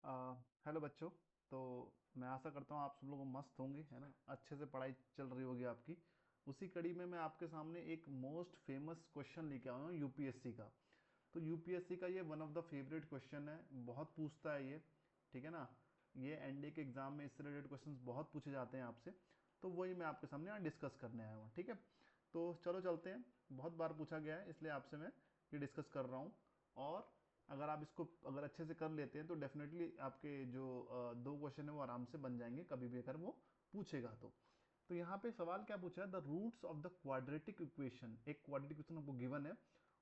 Hello बच्चों। तो मैं आशा करता हूँ आप सब लोग मस्त होंगे, है ना। अच्छे से पढ़ाई चल रही होगी आपकी। उसी कड़ी में मैं आपके सामने एक मोस्ट फेमस क्वेश्चन लेके आया हूँ यूपीएससी का। तो यूपीएससी का ये one of the favourite question है, बहुत पूछता है ये। ठीक है ना। ये एनडीए के एग्जाम में इससे रिलेटेड क्वेश्चन बहुत पूछे जाते हैं आपसे। तो वही मैं आपके सामने यहाँ डिस्कस करने आया हूँ। ठीक है। तो चलो चलते हैं। बहुत बार पूछा गया है इसलिए आपसे मैं ये डिस्कस कर रहा हूँ। और अगर आप इसको अगर अच्छे से कर लेते हैं तो डेफिनेटली आपके जो दो क्वेश्चन है वो आराम से बन जाएंगे, कभी भी अगर वो पूछेगा तो यहाँ पे सवाल क्या पूछा है, the roots of the quadratic equation. एक क्वाड्रेटिक इक्वेशन आपको गिवन है,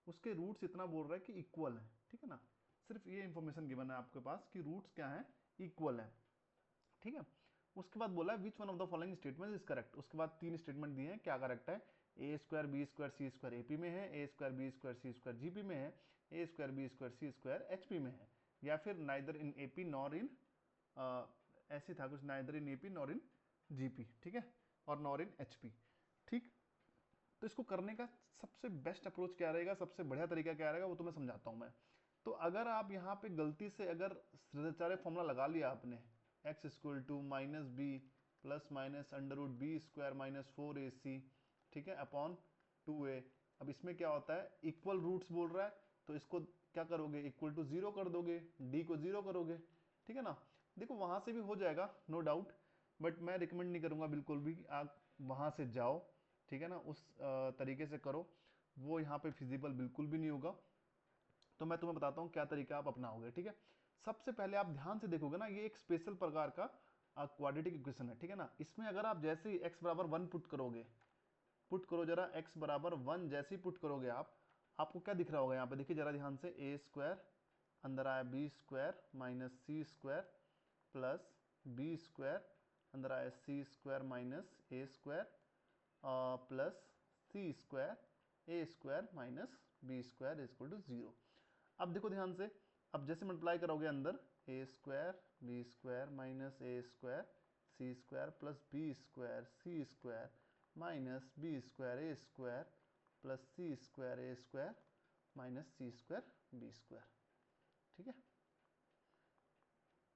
उसके रूट्स इतना बोल रहा है कि इक्वल है। ठीक है ना। सिर्फ ये इंफॉर्मेशन गिवन है आपके पास कि रूट्स क्या है, इक्वल है। ठीक है। उसके बाद बोला विच one of the following statement is correct. उसके बाद तीन स्टेटमेंट दिए हैं, क्या करेक्ट है। ए स्क्वायर बी स्क्वायर सी स्क्वायर एपी में है, ए स्क्वायर बी स्क्वायर सी स्क्वायर जीपी में है, ए स्क्वायर बी स्क्वायर सी स्क्वायर एचपी में है, या फिर नाइदर इन एपी नॉर इन, ऐसे था कुछ, neither in AP nor in GP. ठीक है। और नॉर इन एचपी। ठीक। तो इसको करने का सबसे बेस्ट अप्रोच क्या रहेगा, सबसे बढ़िया तरीका क्या रहेगा, वो तो मैं समझाता हूँ मैं। तो अगर आप यहाँ पे गलती से अगर सृजाचार्य फॉर्मूला लगा लिया आपने, X equal to minus B plus minus under root B square minus 4ac, ठीक है, अपॉन 2a। अब इसमें क्या होता है, इक्वल रूट्स बोल रहा है, तो इसको क्या करोगे, इक्वल टू जीरो कर दोगे, डी को जीरो करोगे। ठीक है ना। देखो वहां से भी हो जाएगा, नो डाउट। बट मैं रिकमेंड नहीं करूंगा बिल्कुल भी कि आप वहां से जाओ। ठीक है ना, उस तरीके से करो, वो यहाँ पे फिजिबल बिल्कुल भी नहीं होगा। तो मैं तुम्हें बताता हूँ क्या तरीका आप अपनाओगे। ठीक है। सबसे पहले आप ध्यान से देखोगे ना, ये एक स्पेशल प्रकार का क्वाड्रेटिक इक्वेशन है। ठीक है ना। इसमें अगर आप जैसे ही x बराबर 1 पुट करोगे, पुट करो जरा, x बराबर 1 जैसे ही पुट करोगे आप, आपको क्या दिख रहा होगा यहाँ पे, देखिए जरा ध्यान से, ए स्क्वायर अंदर आया बी स्क्वायर माइनस सी स्क्वायर प्लस बी स्क्वायर अंदर आया C square minus A square plus C square A square minus B square is equal to zero. अब देखो ध्यान से, अब जैसे मल्टीप्लाई करोगे अंदर, A square B square minus A square C square plus B square C square minus B square A square plus C square A square minus C square B square. ठीक है।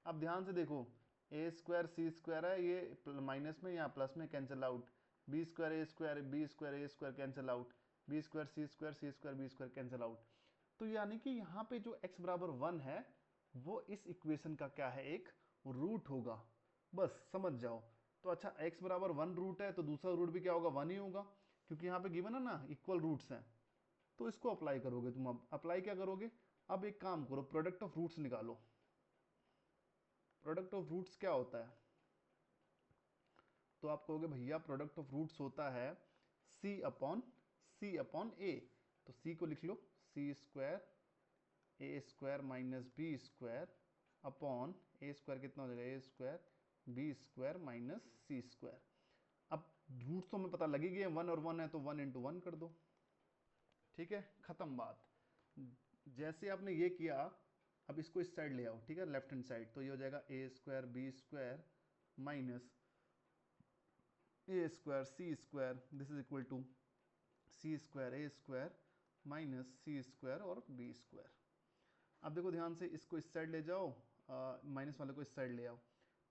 अब ध्यान से देखो, ए स्क्वायर सी square है, ये minus में या प्लस में कैंसिल आउट, बी स्क्वायर ए स्क्वायर बी स्क्वायर ए square cancel out, b square सी square B square cancel out. तो यानी कि यहाँ पे जो x बराबर 1 है वो इस इक्वेशन का क्या है, एक रूट होगा। बस समझ जाओ। तो अच्छा, x बराबर 1 रूट है तो दूसरा रूट भी क्या होगा, 1 ही होगा, क्योंकि यहाँ पे गिवन है ना इक्वल रूट्स हैं। तो इसको अप्लाई करोगे तुम। अब अप्लाई क्या करोगे, अब एक काम करो, प्रोडक्ट ऑफ रूट्स निकालो। प्रोडक्ट ऑफ रूट्स क्या होता है, तो आप कहोगे भैया प्रोडक्ट ऑफ रूट्स होता है सी अपॉन ए। तो सी को लिख लो, C square A square minus B square upon A square कितना हो जाएगा, ए स्क्वायर बी स्क्वायर माइनस सी स्क्वायर। अब रूट्स तो हमें पता लगी गई है, 1 और 1 है तो 1 इंटू 1 कर दो। ठीक है, खत्म बात। जैसे आपने ये किया, अब इसको इस साइड ले आओ, ठीक है, लेफ्ट हैंड साइड। तो ये हो जाएगा ए square B square minus A square C square, this is equal to c square A square minus C square और बी स्क्वायर। अब देखो ध्यान से, इसको इस साइड ले जाओ, माइनस वाले को इस साइड ले आओ।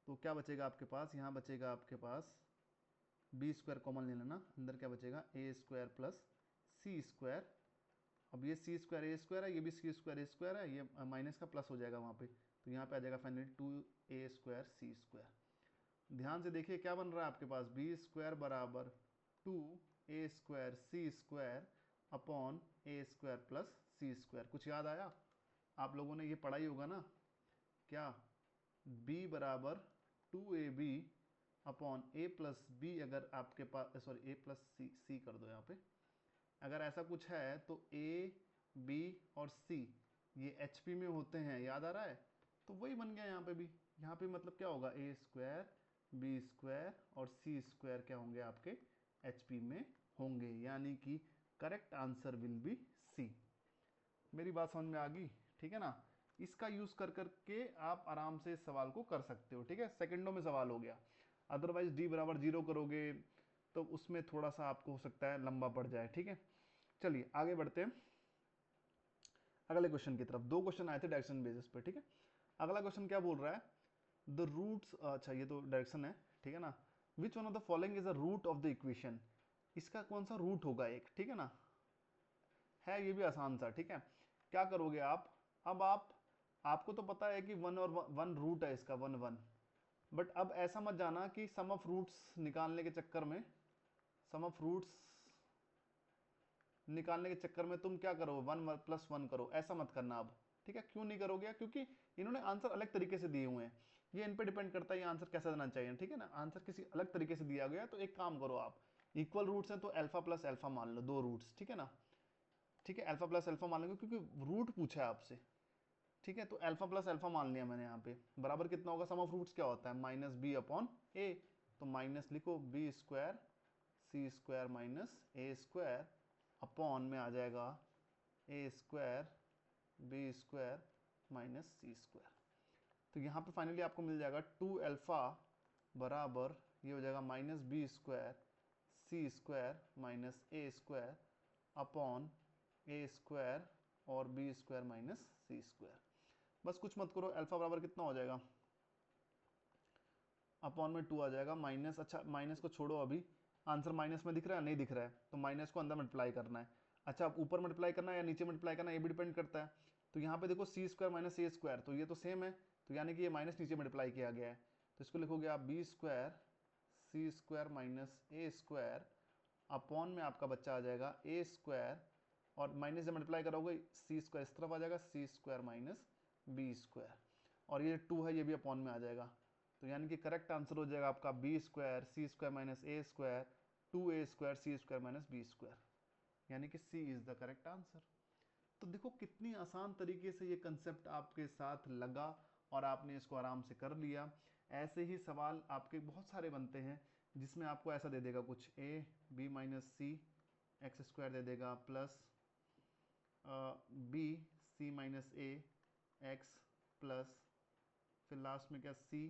तो क्या बचेगा आपके पास, यहाँ बचेगा आपके पास बी स्क्वायर कॉमन ले लेना, अंदर क्या बचेगा, ए स्क्वायर प्लस सी स्क्वायर। अब ये सी स्क्वायर ए स्क्वायर है, ये भी सी स्क्वायर ए स्क्वायर है, ये माइनस का प्लस हो जाएगा वहाँ पे, तो यहाँ पे आ जाएगा फाइनली 2a² सी स्क्वायर। ध्यान से देखिए क्या बन रहा है आपके पास, बी स्क्वायर बराबर 2a² C square upon A square plus C square. कुछ याद आया, आप लोगों ने ये पढ़ा ही होगा ना, क्या, b बराबर 2ab upon a plus B, अगर आपके पास, सॉरी, a प्लस सी कर दो यहाँ पे, अगर ऐसा कुछ है तो a b और c ये HP में होते हैं, याद आ रहा है। तो वही बन गया यहाँ पे भी। यहाँ पे मतलब क्या होगा, a स्क्वायर बी स्क्वायर और सी स्क्वायर क्या होंगे आपके HP में होंगे, यानी कि correct answer will be C. मेरी बात समझ में आ गई। ठीक है ना। इसका यूज कर करके आप आराम से इस सवाल को कर सकते हो। ठीक है, सेकंडों में सवाल हो गया। अदरवाइज डी बराबर 0 करोगे तो उसमें थोड़ा सा आपको हो सकता है लंबा पड़ जाए। ठीक है, चलिए आगे बढ़ते हैं अगले क्वेश्चन की तरफ। दो क्वेश्चन आए थे डायरेक्शन बेसिस पे। ठीक है, अगला क्वेश्चन क्या बोल रहा है, द रूट्स, अच्छा ये तो डायरेक्शन है, ठीक है ना, which one of the following is a root of the equation, इसका कौन सा रूट होगा एक, ठीक है ना, है ये भी आसान सा, ठीक है। क्या करोगे आप, अब आपको तो पता है कि वन और वन रूट है इसका, वन वन, बट अब ऐसा मत जाना कि सम ऑफ रूट्स निकालने के चक्कर में, सम ऑफ रूट्स निकालने के चक्कर में तुम क्या करो, वन प्लस वन करो, ऐसा मत करना अब, ठीक है। क्यों नहीं करोगे, क्योंकि इन्होंने आंसर अलग तरीके से दिए हुए हैं, ये इन पे डिपेंड करता है ये आंसर कैसा देना चाहिए, ठीक है ना। आंसर किसी अलग तरीके से दिया गया है, तो एक काम करो आप, इक्वल रूट्स हैं तो अल्फा प्लस अल्फा मान लो, दो रूट्स, ठीक है ना, ठीक है, अल्फा प्लस अल्फा मान लो क्योंकि रूट पूछा है आपसे, ठीक है। तो अल्फा प्लस अल्फा मान लिया मैंने यहाँ पे, बराबर कितना होगा, सम ऑफ रूट्स क्या होता है, माइनस बी अपॉन ए, तो माइनस लिखो बी स्क्वायर सी स्क्वायर माइनस ए स्क्वायर अपॉन में आ जाएगा ए स्क्वायर बी स्क्वायर माइनस सी स्क्वायर। तो यहाँ पे फाइनली आपको मिल जाएगा 2 अल्फा बराबर ये हो जाएगा minus B square C square minus A square upon A square और बी स्क्वायर माइनस सी स्क्वायर। बस कुछ मत करो, अल्फा बराबर कितना हो जाएगा, अपॉन में 2 आ जाएगा माइनस, अच्छा माइनस को छोड़ो, अभी आंसर माइनस में दिख रहा है, नहीं दिख रहा है, तो माइनस को अंदर मल्टीप्लाई करना है। अच्छा अब ऊपर मल्टीप्लाई करना है या नीचे मल्टीप्लाई करना है, ये भी डिपेंड करता है। तो यहाँ पे देखो सी स्क्वायर माइनस ए स्क्वायर, तो ये तो सेम है, तो यानी कि ये माइनस नीचे मल्टीप्लाई किया गया है, तो इसको लिखोगे आप बी स्क्वायर सी स्क्वायर माइनस ए स्क्वायर अपॉन में आपका बच्चा आ जाएगा ए स्क्वायर, और माइनस से मल्टीप्लाई करोगे सी स्क्वायर इस तरफ आ जाएगा, सी स्क्वायर माइनस बी स्क्वायर, और ये 2 है ये भी अपॉन में आ जाएगा। तो यानी कि करेक्ट आंसर हो जाएगा आपका बी स्क्वायर सी स्क्वायर माइनस ए स्क्वायर 2a स्क्वायर सी स्क्वायर माइनस बी स्क्वायर, यानी कि सी इज द करेक्ट आंसर। तो देखो कितनी आसान तरीके से ये कंसेप्ट आपके साथ लगा और आपने इसको आराम से कर लिया। ऐसे ही सवाल आपके बहुत सारे बनते हैं जिसमें आपको ऐसा दे देगा कुछ A B minus C X square दे देगा plus B C minus A X plus फिर लास्ट में क्या सी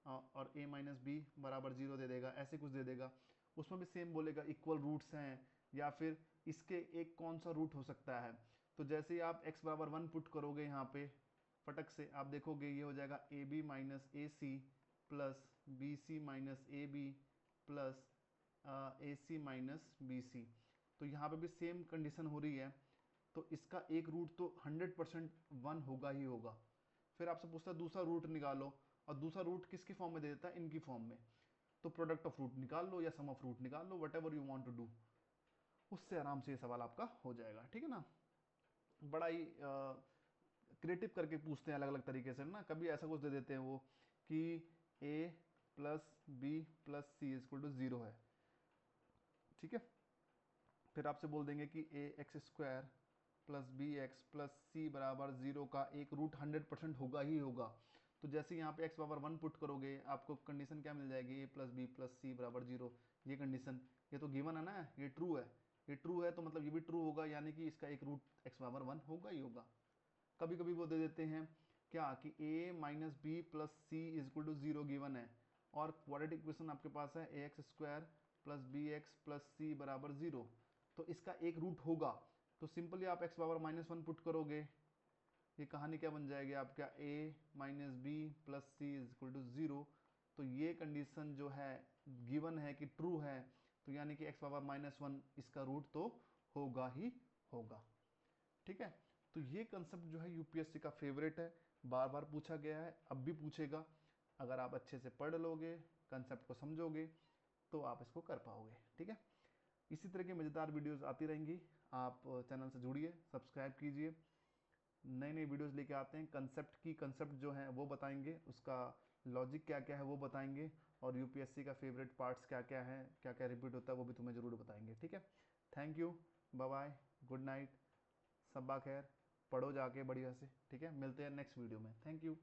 और a माइनस बी बराबर 0 दे देगा, ऐसे कुछ दे देगा। उसमें भी सेम बोलेगा इक्वल रूट्स हैं या फिर इसके एक कौन सा रूट हो सकता है। तो जैसे ही आप x बराबर 1 पुट करोगे यहाँ पे फटक से आप देखोगे ये हो जाएगा A B minus A C plus B C minus A B plus A C minus B C. तो यहाँ पे भी सेम कंडीशन हो रही है, तो इसका एक रूट तो 100% 1 होगा ही होगा। फिर आपसे पूछता है दूसरा रूट निकालो, और दूसरा रूट किसकी फॉर्म में दे देता है, इनकी फॉर्म में, तो प्रोडक्ट ऑफ रूट निकाल लो या सम ऑफ रूट निकाल लो, whatever you want to do, उससे आराम से ये सवाल आपका हो जाएगा, ठीक है ना। बड़ा ही क्रिएटिव करके पूछते हैं अलग अलग तरीके से ना, कभी ऐसा कुछ दे देते हैं वो कि a plus b plus c is equal to 0 है, ठीक है। फिर आपसे बोल देंगे कि a x square plus b x plus c बराबर 0 का एक रूट 100% होगा ही होगा। तो जैसे यहाँ पे x बराबर 1 पुट करोगे आपको कंडीशन क्या मिल जाएगी, ए प्लस बी प्लस सी बराबर 0, ये कंडीशन, ये तो गिवन है ना, ये ट्रू है, ये ट्रू है तो मतलब ये भी ट्रू होगा, यानी कि इसका एक रूट x बराबर 1 होगा ही होगा। कभी कभी वो दे देते हैं क्या कि a minus B plus C is equal to 0 given है, और क्वाड्रेटिक इक्वेशन आपके पास है a x square plus b x plus c बराबर 0, तो इसका एक रूट होगा। तो सिंपली आप x पावर माइनस 1 पुट करोगे, ये कहानी क्या बन जाएगी आपका a minus B plus C is equal to 0। तो ये कंडीशन जो है गिवन है कि ट्रू है, तो यानी कि x पावर माइनस 1 इसका रूट तो होगा ही होगा, ठीक है। तो ये कंसेप्ट जो है यूपीएससी का फेवरेट है, बार बार पूछा गया है, अब भी पूछेगा। अगर आप अच्छे से पढ़ लोगे, कंसेप्ट को समझोगे, तो आप इसको कर पाओगे, ठीक है। इसी तरह की मज़ेदार वीडियोस आती रहेंगी, आप चैनल से जुड़िए, सब्सक्राइब कीजिए, नई नई वीडियोस लेके आते हैं, कंसेप्ट जो है वो बताएंगे, उसका लॉजिक क्या क्या है वो बताएंगे, और यूपीएससी का फेवरेट पार्ट्स क्या क्या है, क्या क्या रिपीट होता है वो भी तुम्हें ज़रूर बताएंगे, ठीक है। Thank you, bye bye, good night, सब्बा खैर, पढ़ो जाके बढ़िया से, ठीक है। मिलते हैं नेक्स्ट वीडियो में, थैंक यू।